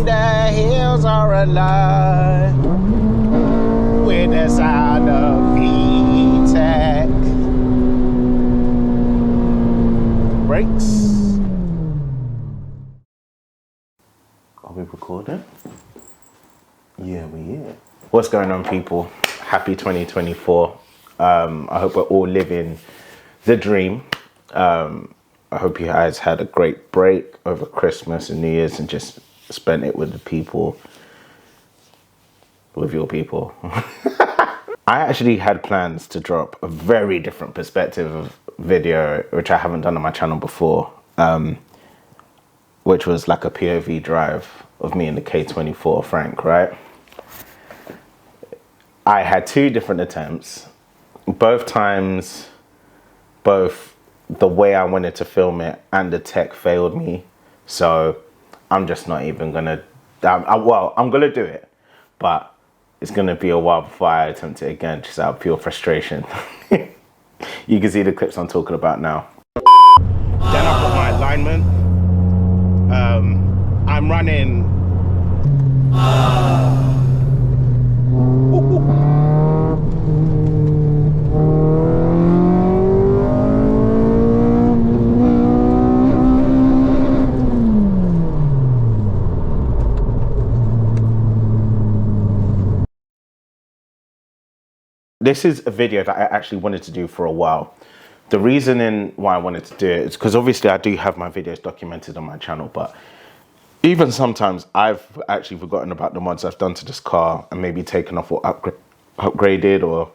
and the hills are alive with the sound of V-Tech. Brakes. Are we recording? Yeah, we are. What's going on, people? Happy 2024. I hope we're all living the dream. I hope you guys had a great break over Christmas and New Year's and just spent it with the people, with your people. I actually had plans to drop a very different perspective video, which I haven't done on my channel before, which was like a POV drive of me and the K24 Frank, right? I had two different attempts. Both times, both the way I wanted to film it and the tech failed me. So I'm just not even gonna, I'm gonna do it, but it's gonna be a while before I attempt it again, just out of pure frustration. You can see the clips I'm talking about now. Then I've got my alignment. I'm running. This is a video that I actually wanted to do for a while. The reasoning why I wanted to do it is because obviously I do have my videos documented on my channel, but even sometimes I've actually forgotten about the mods I've done to this car and maybe taken off or upgraded, or,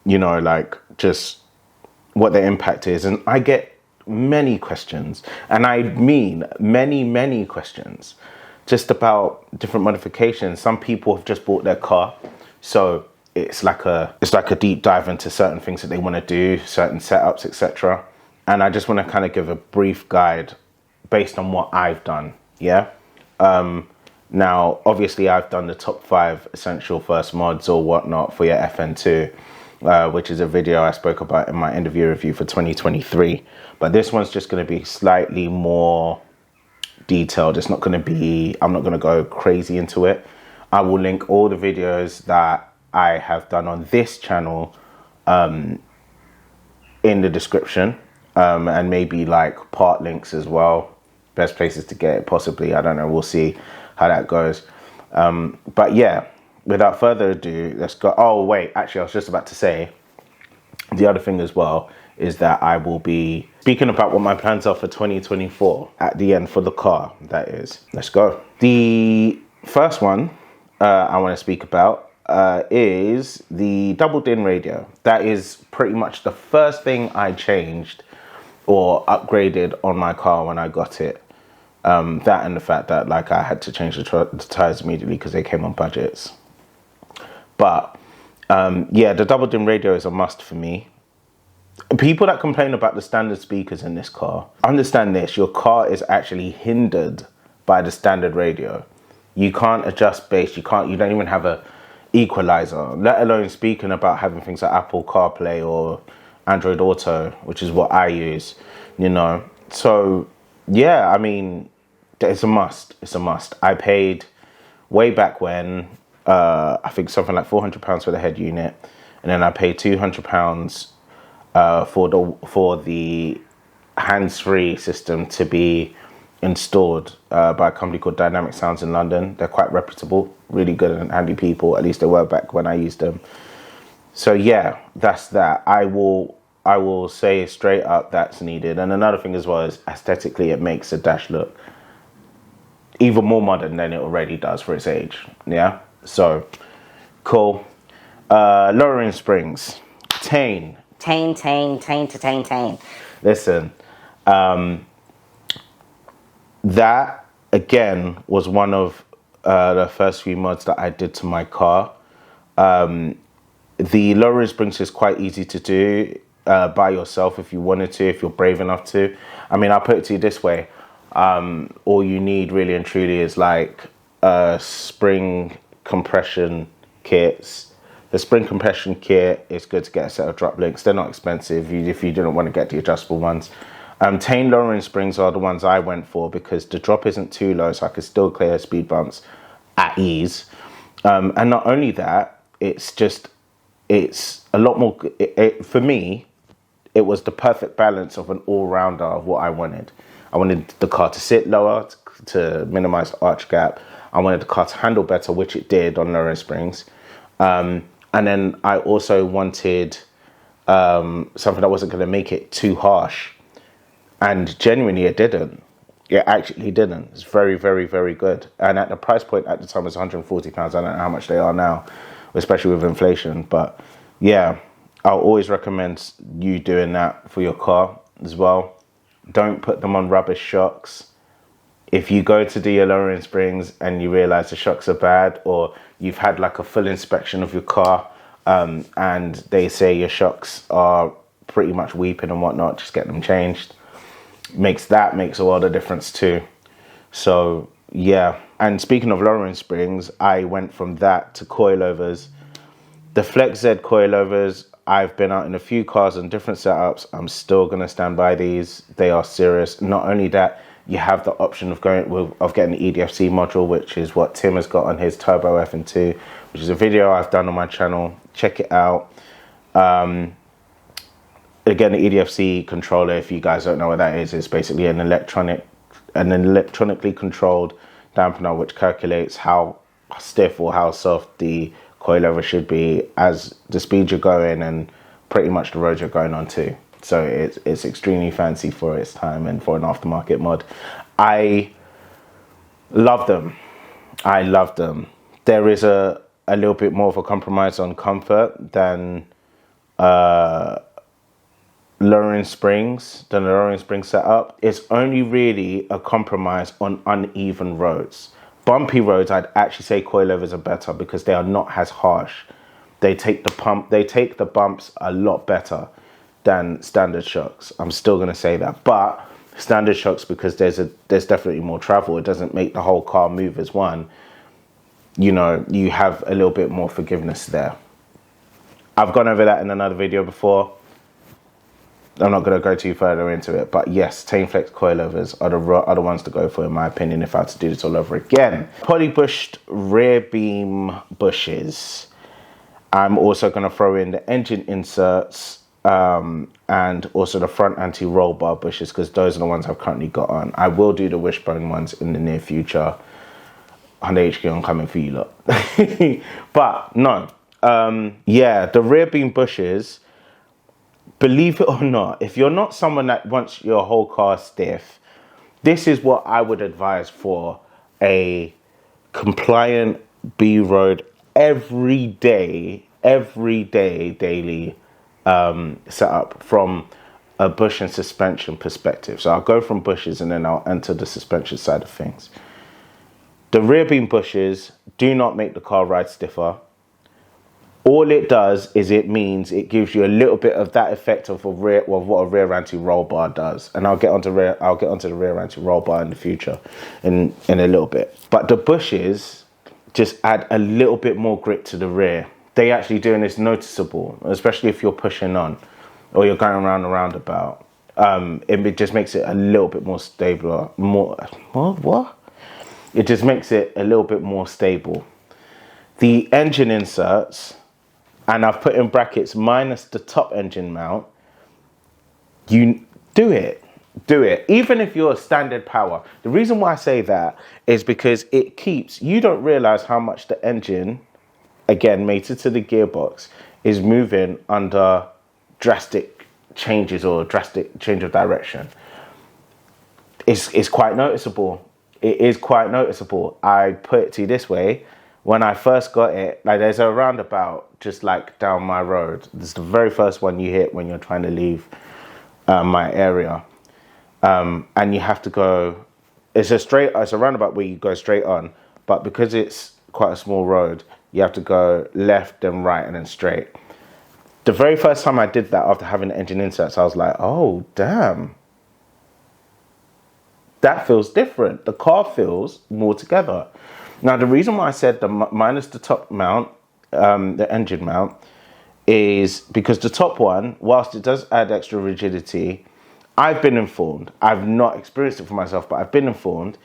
you know, like just what the impact is. And I get many questions, and I mean many questions, just about different modifications. Some people have just bought their car, so it's like a deep dive into certain things that they want to do, certain setups, etc. And I just want to kind of give a brief guide based on what I've done. Yeah. Now, obviously, I've done the top 5 essential first mods or whatnot for your FN2, which is a video I spoke about in my interview review for 2023. But this one's just going to be slightly more detailed. It's not going to be, I'm not going to go crazy into it. I will link all the videos that I have done on this channel in the description, and maybe like part links as well. Best places to get it, possibly. I don't know. We'll see how that goes. But yeah, without further ado, let's go. Oh, wait, actually, I was just about to say the other thing as well is that I will be speaking about what my plans are for 2024 at the end for the car, that is. Let's go. The first one I want to speak about is the double DIN radio. That is pretty much the first thing I changed or upgraded on my car when I got it. That and the fact that like I had to change the tires immediately because they came on budgets. But yeah, the double DIN radio is a must for me. People that complain about the standard speakers in this car, understand this: your car is actually hindered by the standard radio. You can't adjust bass. You don't even have a equalizer, let alone speaking about having things like Apple CarPlay or Android Auto, which is what I use, you know. So yeah, I mean, it's a must. It's a must. I paid way back when, I think something like £400 for the head unit, and then I paid £200 for the hands-free system to be installed by a company called Dynamic Sounds in London. They're quite reputable, really good and handy people. At least they were back when I used them. So yeah, that's that. I will say straight up that's needed. And another thing as well is aesthetically, it makes the dash look even more modern than it already does for its age. Yeah, so cool. Lowering springs, Tane. Listen, that again was one of the first few mods that I did to my car. The lowering springs is quite easy to do by yourself if you wanted to, if you're brave enough to. I mean, I'll put it to you this way. All you need really and truly is like spring compression kits. The spring compression kit is good to get a set of drop links. They're not expensive if you didn't want to get the adjustable ones. Tane lowering springs are the ones I went for because the drop isn't too low, so I could still clear speed bumps at ease. And not only that, it's a lot more, for me, it was the perfect balance of an all-rounder of what I wanted. I wanted the car to sit lower to minimize the arch gap. I wanted the car to handle better, which it did on lowering springs. And then I also wanted something that wasn't going to make it too harsh. And genuinely, it didn't. It actually didn't. It's very, very, very good. And at the price point at the time, it was £140. I don't know how much they are now, especially with inflation. But yeah, I'll always recommend you doing that for your car as well. Don't put them on rubbish shocks. If you go to do your lowering springs and you realize the shocks are bad, or you've had like a full inspection of your car and they say your shocks are pretty much weeping and whatnot, just get them changed. Makes a world of difference too. So yeah, and speaking of lowering springs, I went from that to coilovers. The Flex Z coilovers, I've been out in a few cars and different setups. I'm still gonna stand by these. They are serious. Not only that, you have the option of getting the EDFC module, which is what Tim has got on his Turbo FN2, which is a video I've done on my channel. Check it out. Again, the EDFC controller, if you guys don't know what that is, it's basically an electronically controlled dampener which calculates how stiff or how soft the coilover should be as the speed you're going and pretty much the road you're going on to. So it's extremely fancy for its time and for an aftermarket mod. I love them. I love them. There is a little bit more of a compromise on comfort than lowering springs setup. It's only really a compromise on uneven roads. Bumpy roads, I'd actually say coilovers are better because they are not as harsh. They take the bumps a lot better than standard shocks. I'm still gonna say that, but standard shocks, because there's definitely more travel. It doesn't make the whole car move as one. You know, you have a little bit more forgiveness there. I've gone over that in another video before. I'm not going to go too further into it, but yes, Tane Flex coilovers are the ones to go for, in my opinion, if I had to do this all over again. Poly-bushed rear beam bushes. I'm also going to throw in the engine inserts and also the front anti-roll bar bushes, because those are the ones I've currently got on. I will do the wishbone ones in the near future. 100 HQ, I'm coming for you lot. But no, yeah, the rear beam bushes, believe it or not, if you're not someone that wants your whole car stiff, this is what I would advise for a compliant B road everyday daily setup from a bush and suspension perspective. So I'll go from bushes and then I'll enter the suspension side of things. The rear beam bushes do not make the car ride stiffer. All it does is it gives you a little bit of that effect of what a rear anti-roll bar does. And I'll get onto the rear anti-roll bar in the future in a little bit. But the bushes just add a little bit more grip to the rear. They actually do, and it's noticeable, especially if you're pushing on or you're going around a roundabout. It just makes it a little bit more stable. It just makes it a little bit more stable. The engine inserts, and I've put in brackets minus the top engine mount, you do it. Even if you're standard power. The reason why I say that is because you don't realize how much the engine, again, mated to the gearbox, is moving under drastic changes or drastic change of direction. It's quite noticeable. It is quite noticeable. I put it to you this way. When I first got it, like, there's a roundabout just like down my road. This is the very first one you hit when you're trying to leave my area. And you have to go, it's a roundabout where you go straight on, but because it's quite a small road, you have to go left and right and then straight. The very first time I did that after having the engine inserts, I was like, oh, damn. That feels different. The car feels more together. Now, the reason why I said minus the top mount, the engine mount, is because the top one, whilst it does add extra rigidity, I've been informed. I've not experienced it for myself, but I've been informed.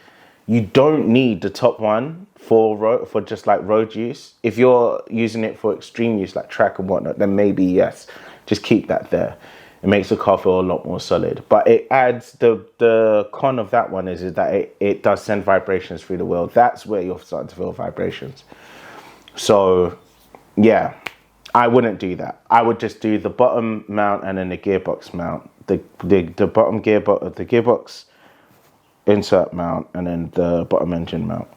You don't need the top one for just like road use. If you're using it for extreme use, like track and whatnot, then maybe yes, just keep that there. It makes the car feel a lot more solid. But it adds, the con of that one is that it does send vibrations through the wheel. That's where you're starting to feel vibrations. So yeah, I wouldn't do that. I would just do the bottom mount and then the gearbox mount. The bottom gearbox, the gearbox insert mount, and then the bottom engine mount.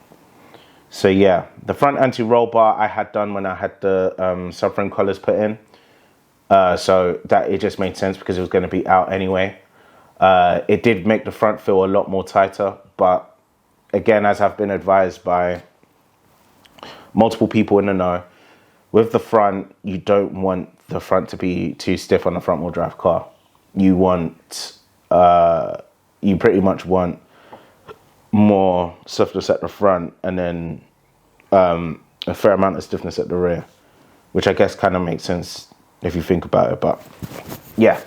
So yeah, the front anti-roll bar I had done when I had the subframe collars put in. So that it just made sense because it was going to be out anyway. It did make the front feel a lot more tighter, but again, as I've been advised by multiple people in the know, with the front, you don't want the front to be too stiff on a front wheel drive car. You want, you pretty much want more stiffness at the front and then a fair amount of stiffness at the rear, which I guess kind of makes sense if you think about it. But yeah,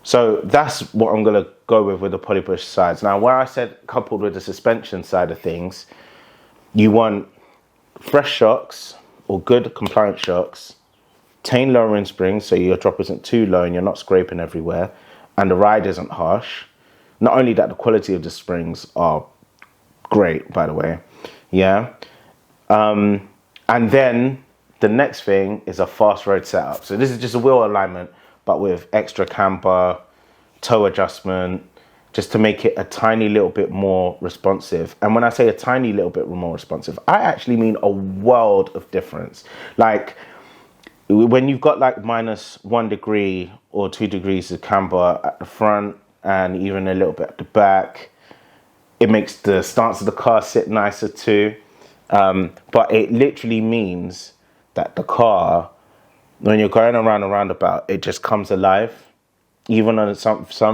so that's what I'm going to go with the polybush sides. Now, where I said coupled with the suspension side of things, you want fresh shocks or good compliant shocks, tane lowering springs so your drop isn't too low and you're not scraping everywhere and the ride isn't harsh. Not only that, the quality of the springs are great, by the way. Yeah. And then the next thing is a fast road setup. So this is just a wheel alignment, but with extra camber, toe adjustment, just to make it a tiny little bit more responsive. And when I say a tiny little bit more responsive, I actually mean a world of difference. Like when you've got like -1 degree or 2 degrees of camber at the front and even a little bit at the back, it makes the stance of the car sit nicer too. But it literally means that the car, when you're going around a roundabout, it just comes alive. Even on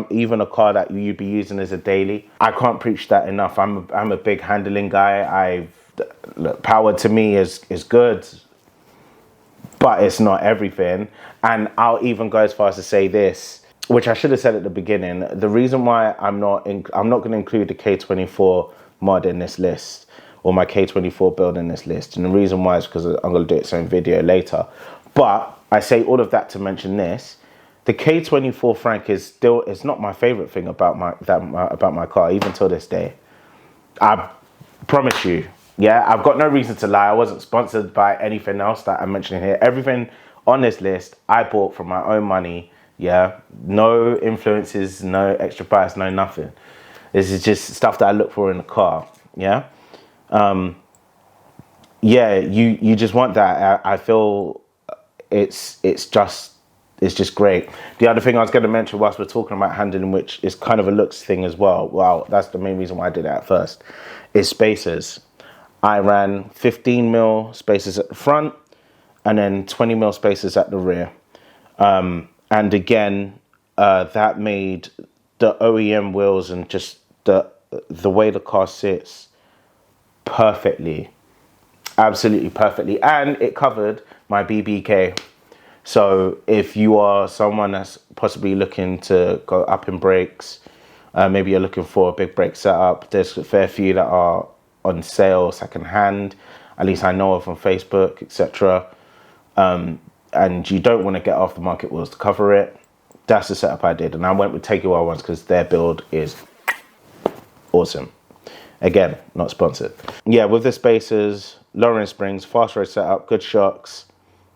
even a car that you'd be using as a daily. I can't preach that enough. I'm a big handling guy. Look, power to me is good, but it's not everything. And I'll even go as far as to say this, which I should have said at the beginning. The reason why I'm not going to include the K24 mod in this list, or my K24 build in this list, and the reason why is because I'm going to do its own video later. But I say all of that to mention this. The K24 Frank is not my favorite thing about my car, even till this day. I promise you. Yeah, I've got no reason to lie. I wasn't sponsored by anything else that I'm mentioning here. Everything on this list I bought from my own money. Yeah, no influences, no extra price, no nothing. This is just stuff that I look for in the car. Yeah, yeah. You just want that. I feel it's just great. The other thing I was going to mention whilst we're talking about handling, which is kind of a looks thing as well. Wow, that's the main reason why I did it at first, is spacers. I ran 15 mil spacers at the front and then 20 mil spacers at the rear. And again, that made the OEM wheels and just the way the car sits perfectly, absolutely perfectly. And it covered my BBK. So if you are someone that's possibly looking to go up in brakes, maybe you're looking for a big brake setup, there's a fair few that are on sale second hand, at least I know of on Facebook, etc. And you don't want to get off the market wheels to cover it. That's the setup I did, and I went with K24 ones because their build is awesome. Again, not sponsored. Yeah, with the spacers, lowering springs, fast road setup, good shocks,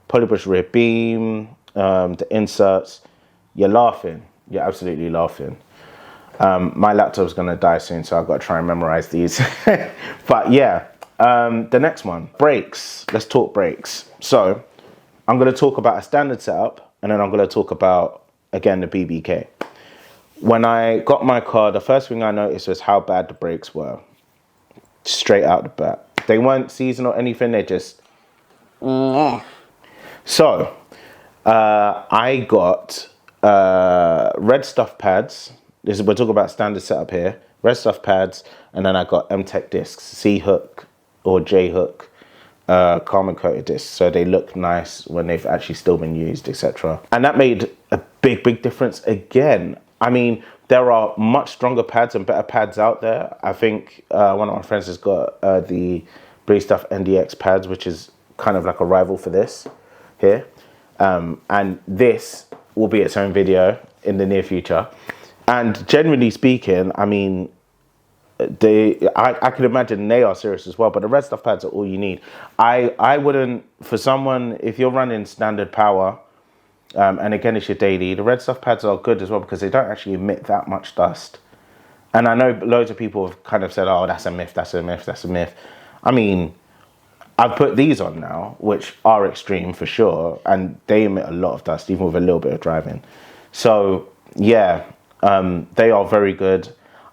polybush rear beam, the inserts, you're laughing. You're absolutely laughing. My laptop's gonna die soon, so I've got to try and memorize these. But yeah, the next one, brakes. Let's talk brakes. So I'm gonna talk about a standard setup, and then I'm gonna talk about, again, the BBK. When I got my car, the first thing I noticed was how bad the brakes were. Straight out the bat. They weren't seasoned or anything, they just... So, I got red stuff pads. We're talking about standard setup here. Red stuff pads, and then I got M-Tech discs, C-hook or J-hook, carbon coated discs, so they look nice when they've actually still been used, etc. And that made a big difference. Again, I mean, there are much stronger pads and better pads out there. I think one of my friends has got the Breeze Stuff NDX pads, which is kind of like a rival for this here. And this will be its own video in the near future. And generally speaking, I mean, I can imagine they are serious as well, but the Red Stuff pads are all you need. I wouldn't, for someone, if you're running standard power, and again, it's your daily, the Red Stuff pads are good as well because they don't actually emit that much dust. And I know loads of people have kind of said, oh, that's a myth, that's a myth, that's a myth. I mean, I've put these on now, which are extreme for sure, and they emit a lot of dust, even with a little bit of driving. So, yeah, they are very good.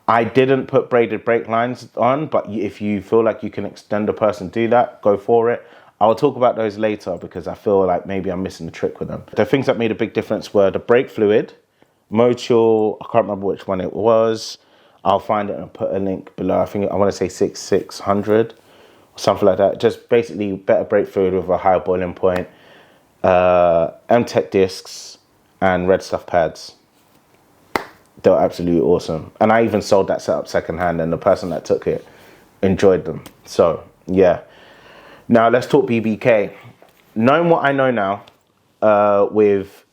I didn't put braided brake lines on, but if you feel like you can extend a person, do that, go for it. I'll talk about those later because I feel like maybe I'm missing the trick with them. The things that made a big difference were the brake fluid, Motul, I can't remember which one it was. I'll find it and put a link below. I think I want to say 6600 or something like that. Just basically better brake fluid with a higher boiling point, M-Tech discs and Red Stuff pads. They were absolutely awesome. And I even sold that setup secondhand and the person that took it enjoyed them. So yeah. Now let's talk BBK. Knowing what I know now with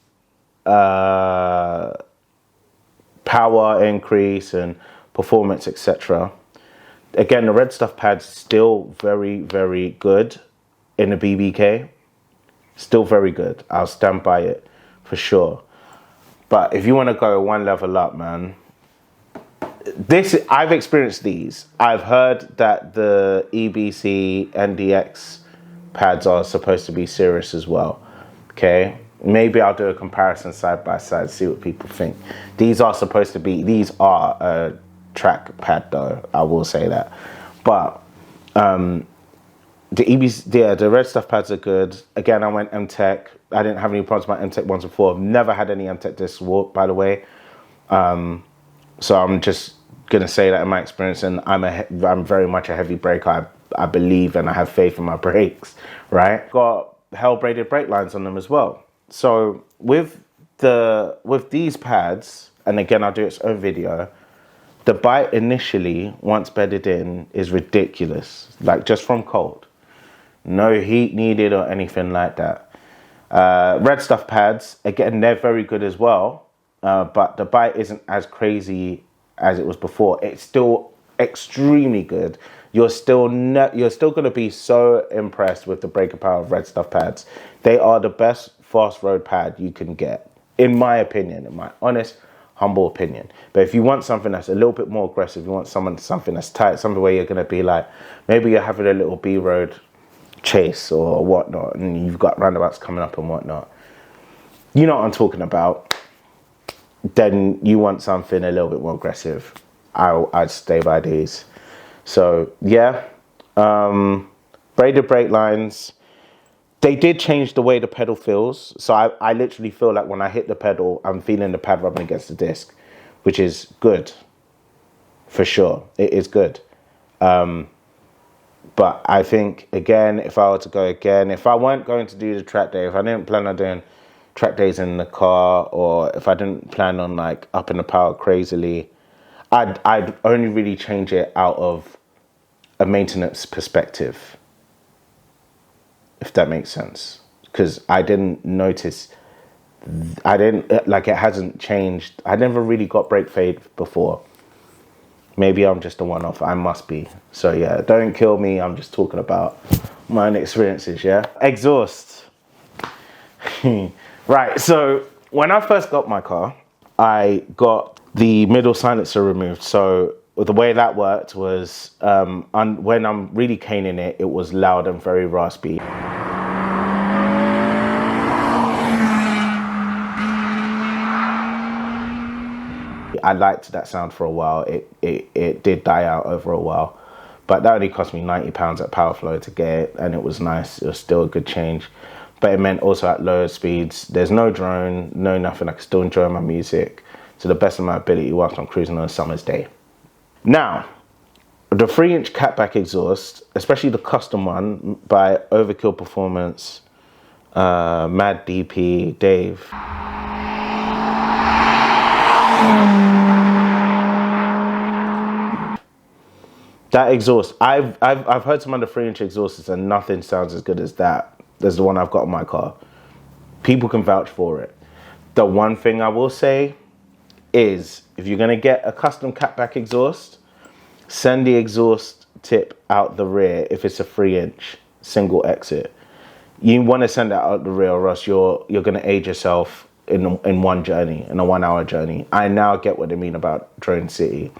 power increase and performance, etc. Again, the Red Stuff pad's still very, very good in the BBK. Still very good. I'll stand by it for sure. But if you want to go one level up, man, I've experienced these. I've heard that the EBC NDX pads are supposed to be serious as well. Okay, maybe I'll do a comparison side by side, see what people think. These are a track pad though, I will say that. But the Red Stuff pads are good. Again, I went M-Tech. I didn't have any problems with my M-Tech ones before. I've never had any M-Tech discs warp, by the way. So I'm just gonna say that in my experience, and I'm very much a heavy braker. I believe and I have faith in my brakes, right? Got hell braided brake lines on them as well. So with these pads, and again I'll do its own video, the bite initially, once bedded in, is ridiculous. Like just from cold. No heat needed or anything like that. Red Stuff pads, again, they're very good as well. But the bite isn't as crazy as it was before. It's still extremely good. You're still going to be so impressed with the breaker power of Red Stuff pads. They are the best fast road pad you can get, in my opinion, in my honest, humble opinion. But if you want something that's a little bit more aggressive, you want something that's tight, something where you're going to be like, maybe you're having a little B-road chase or whatnot, and you've got roundabouts coming up and whatnot. You know what I'm talking about. Then you want something a little bit more aggressive. I'd stay by these. So yeah, braided brake lines. They did change the way the pedal feels. So I literally feel like when I hit the pedal, I'm feeling the pad rubbing against the disc, which is good, for sure. It is good. But I think, again, if I were to go again, if I weren't going to do the track day, if I didn't plan on doing track days in the car, or if I didn't plan on like upping the power crazily, I'd only really change it out of a maintenance perspective, if that makes sense. Because I didn't notice, it hasn't changed. I never really got brake fade before. Maybe I'm just a one-off. I must be. So yeah, don't kill me. I'm just talking about my own experiences, yeah? Exhaust. Right, so when I first got my car, I got the middle silencer removed. So the way that worked was when I'm really caning it, it was loud and very raspy. I liked that sound for a while. It did die out over a while, but that only cost me £90 at Powerflow to get it, and it was nice. It was still a good change, but it meant also at lower speeds, there's no drone, no nothing. I can still enjoy my music to the best of my ability whilst I'm cruising on a summer's day. Now, the 3-inch catback exhaust, especially the custom one by Overkill Performance, Mad DP, Dave. That exhaust, I've heard some other 3-inch exhausts and nothing sounds as good as that. There's the one I've got in my car. People can vouch for it. The one thing I will say is, if you're gonna get a custom catback exhaust, send the exhaust tip out the rear if it's a 3-inch single exit. You want to send it out the rear, or else you're gonna age yourself in one journey, in a 1 hour journey. I now get what they mean about Drone City.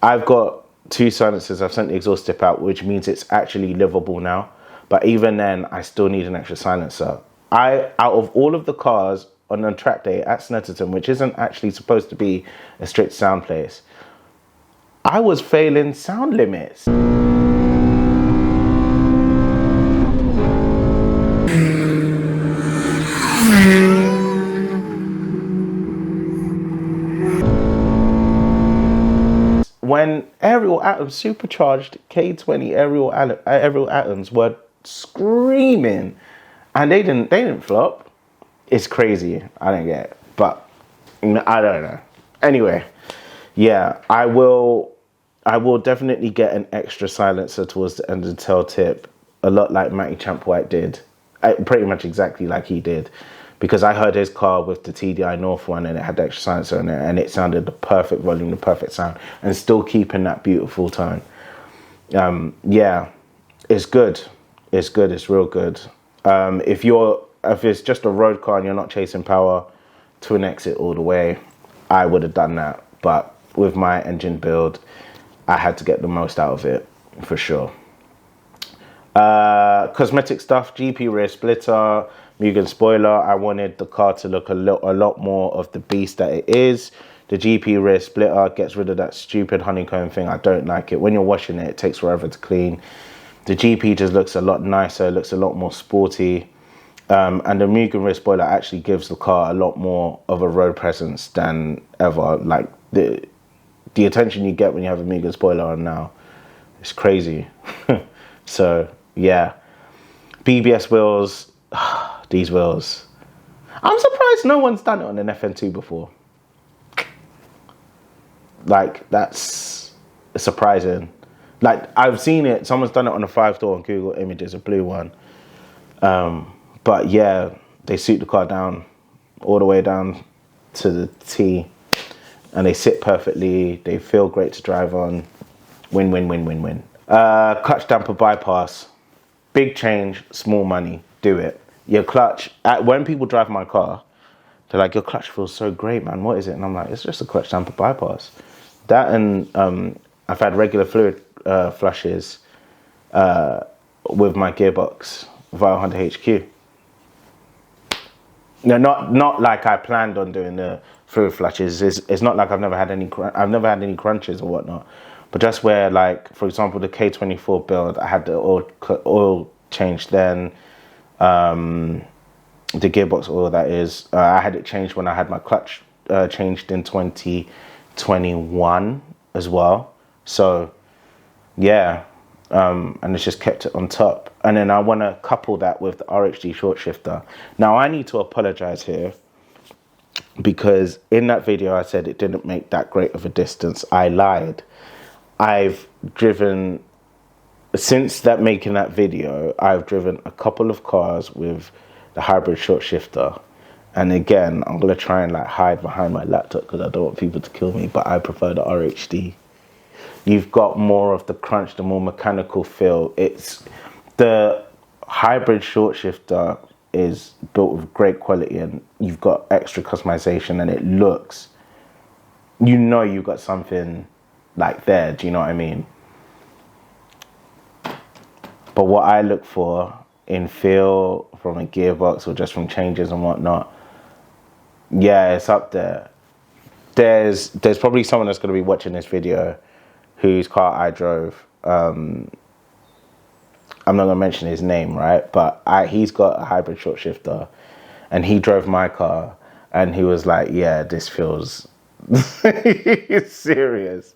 I've got 2 silencers. I've sent the exhaust tip out, which means it's actually livable now. But even then, I still need an extra silencer. Out of all of the cars on a track day at Snetterton, which isn't actually supposed to be a strict sound place, I was failing sound limits. When Aerial Atoms, supercharged K20 Aerial Atoms were screaming, and they didn't flop. It's crazy. I don't get it, but I don't know. Anyway, yeah, I will definitely get an extra silencer towards the end of the tail tip, a lot like Matty Champ White did, pretty much exactly like he did, because I heard his car with the TDI North one and it had the extra silencer in it, and it sounded the perfect volume, the perfect sound, and still keeping that beautiful tone. Yeah, it's good. It's good. It's real good. If it's just a road car and you're not chasing power, twin exit all the way, I would have done that. But with my engine build, I had to get the most out of it, for sure. Cosmetic stuff, GP rear splitter, Mugen spoiler. I wanted the car to look a lot more of the beast that it is. The GP rear splitter gets rid of that stupid honeycomb thing. I don't like it. When you're washing it, it takes forever to clean. The GP just looks a lot nicer, looks a lot more sporty. And the Mugen rear spoiler actually gives the car a lot more of a road presence than ever. Like the attention you get when you have a Mugen spoiler on now, it's crazy. So yeah, BBS wheels, these wheels. I'm surprised no one's done it on an FN2 before. Like, that's surprising. Like, I've seen it, someone's done it on a 5-door on Google Images, a blue one. But yeah, they suit the car down, all the way down to the T, and they sit perfectly, they feel great to drive on. Win, win, win, win, win. Clutch damper bypass, big change, small money, do it. Your clutch, when people drive my car, they're like, your clutch feels so great, man, what is it? And I'm like, it's just a clutch damper bypass. That, and I've had regular fluid flushes with my gearbox via Honda HQ. No, not like I planned on doing the fluid flushes. It's not like I've never had any crunches or whatnot. But just where, like, for example, the K24 build, I had the oil changed then. The gearbox oil, that is. I had it changed when I had my clutch changed in 2021 as well. So, yeah. And it's just kept it on top. And then I want to couple that with the RHD short shifter. Now, I need to apologize here, because in that video I said it didn't make that great of a distance. I lied. I've driven, since making that video, I've driven a couple of cars with the hybrid short shifter. And again, I'm going to try and like hide behind my laptop because I don't want people to kill me, but I prefer the RHD. You've got more of the crunch, the more mechanical feel. It's the hybrid short shifter is built with great quality, and you've got extra customization, and it looks, you know, you've got something like there. Do you know what I mean? But what I look for in feel from a gearbox or just from changes and whatnot, yeah, it's up there. There's probably someone that's going to be watching this video whose car I drove. I'm not going to mention his name, right? But he's got a hybrid short shifter, and he drove my car, and he was like, yeah, this feels serious.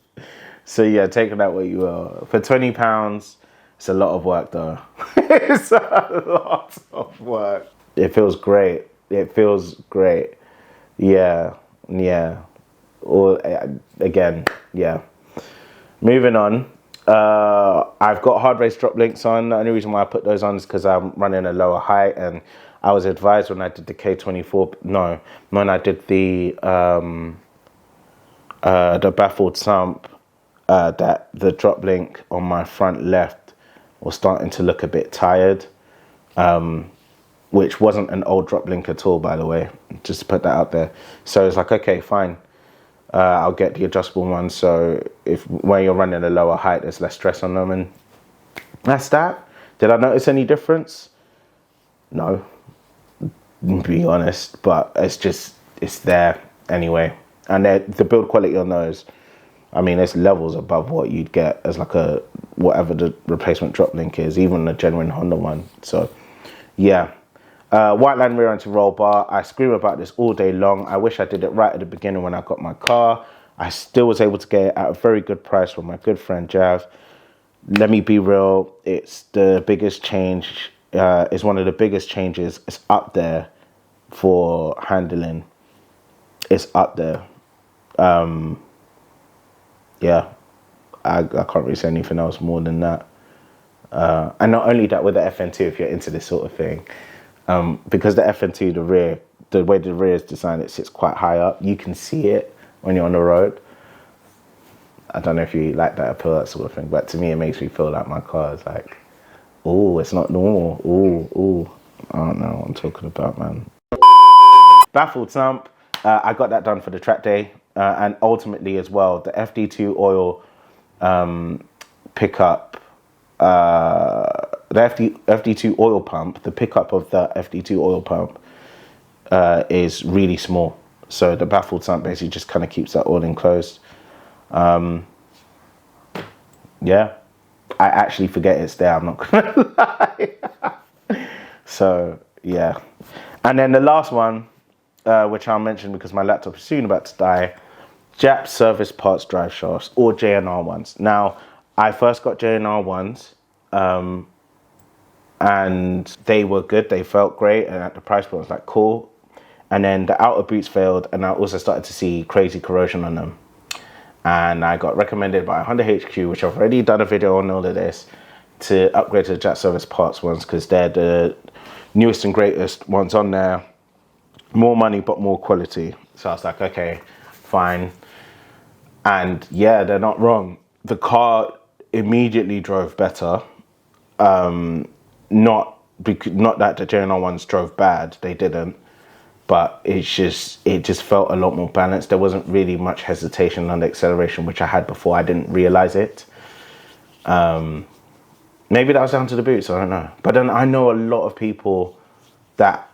So yeah, take that what you will. For £20, it's a lot of work though. It's a lot of work. It feels great. It feels great. Yeah, yeah. Or again, yeah. Moving on. I've got hard race drop links on. The only reason why I put those on is because I'm running a lower height, and I was advised when I did the K24. No, when I did the baffled sump, that the drop link on my front left was starting to look a bit tired, which wasn't an old drop link at all, by the way, just to put that out there. So it's like, okay, fine, I'll get the adjustable one, so if when you're running a lower height, there's less stress on them, and that's that. Did I notice any difference? No, to be honest, but it's there anyway. And the build quality on those, I mean, it's levels above what you'd get as like a, whatever the replacement drop link is, even a genuine Honda one. So yeah. White line rear anti-roll bar. I scream about this all day long. I wish I did it right at the beginning when I got my car. I still was able to get it at a very good price from my good friend Jav. Let me be real, it's the biggest change. It's one of the biggest changes. It's up there for handling. It's up there. Yeah, I can't really say anything else more than that. And not only that, with the FN2, if you're into this sort of thing, because the FN2, the way the rear is designed, it sits quite high up. You can see it when you're on the road. I don't know if you like that appeal, that sort of thing, but to me, it makes me feel like my car is like, oh, it's not normal. Oh, I don't know what I'm talking about, man. Baffled sump. I got that done for the track day, and ultimately as well, the FD2 oil pickup. The FD2 oil pump, the pickup of the FD2 oil pump is really small. So the baffled sump basically just kind of keeps that oil enclosed. Yeah, I actually forget it's there, I'm not gonna lie. So yeah. And then the last one, which I'll mention because my laptop is soon about to die, Jap service parts drive shafts, or JNR ones. Now, I first got JNR ones, and they were good, they felt great, and at the price point I was like, cool. And then the outer boots failed, and I also started to see crazy corrosion on them. And I got recommended by Honda HQ, which I've already done a video on all of this, to upgrade to the Jap service parts ones, because they're the newest and greatest ones on there. More money, but more quality. So I was like, okay, fine. And yeah, they're not wrong. The car immediately drove better. Not that the JNR ones drove bad, they didn't, but it just felt a lot more balanced. There wasn't really much hesitation on the acceleration, which I had before. I didn't realize it. Maybe that was down to the boots, I don't know. But then I know a lot of people that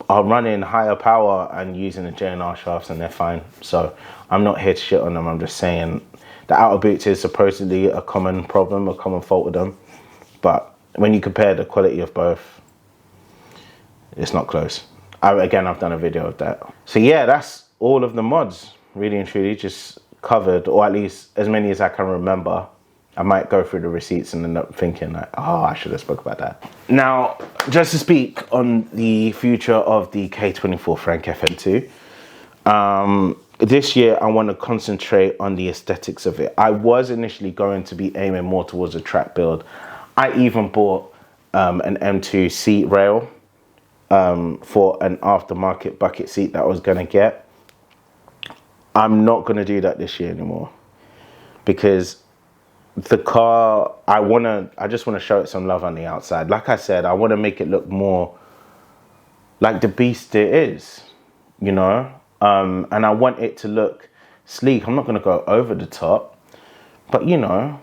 are running higher power and using the JNR shafts, and they're fine. So I'm not here to shit on them. I'm just saying the outer boots is supposedly a common problem, a common fault with them. But when you compare the quality of both, it's not close. Again, I've done a video of that. So yeah, that's all of the mods, really and truly, just covered, or at least as many as I can remember. I might go through the receipts and end up thinking like, oh, I should have spoke about that. Now, just to speak on the future of the K24 Frank FN2, this year I want to concentrate on the aesthetics of it. I was initially going to be aiming more towards a track build. I even bought an M2 seat rail for an aftermarket bucket seat that I was going to get. I'm not going to do that this year anymore, because the car, I just want to show it some love on the outside. Like I said, I want to make it look more like the beast it is, you know? And I want it to look sleek. I'm not going to go over the top, but you know,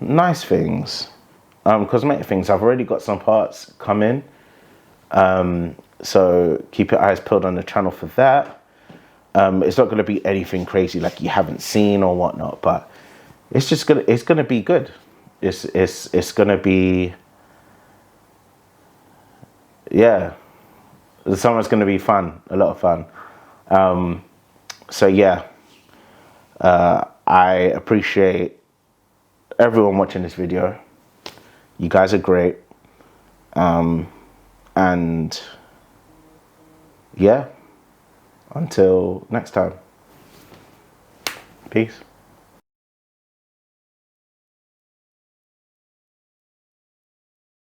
nice things, cosmetic things. I've already got some parts coming, so keep your eyes peeled on the channel for that. It's not going to be anything crazy like you haven't seen or whatnot, but it's gonna be good. It's gonna be, yeah. The summer's gonna be fun, a lot of fun. So yeah, I appreciate everyone watching this video. You guys are great. And yeah, until next time. Peace.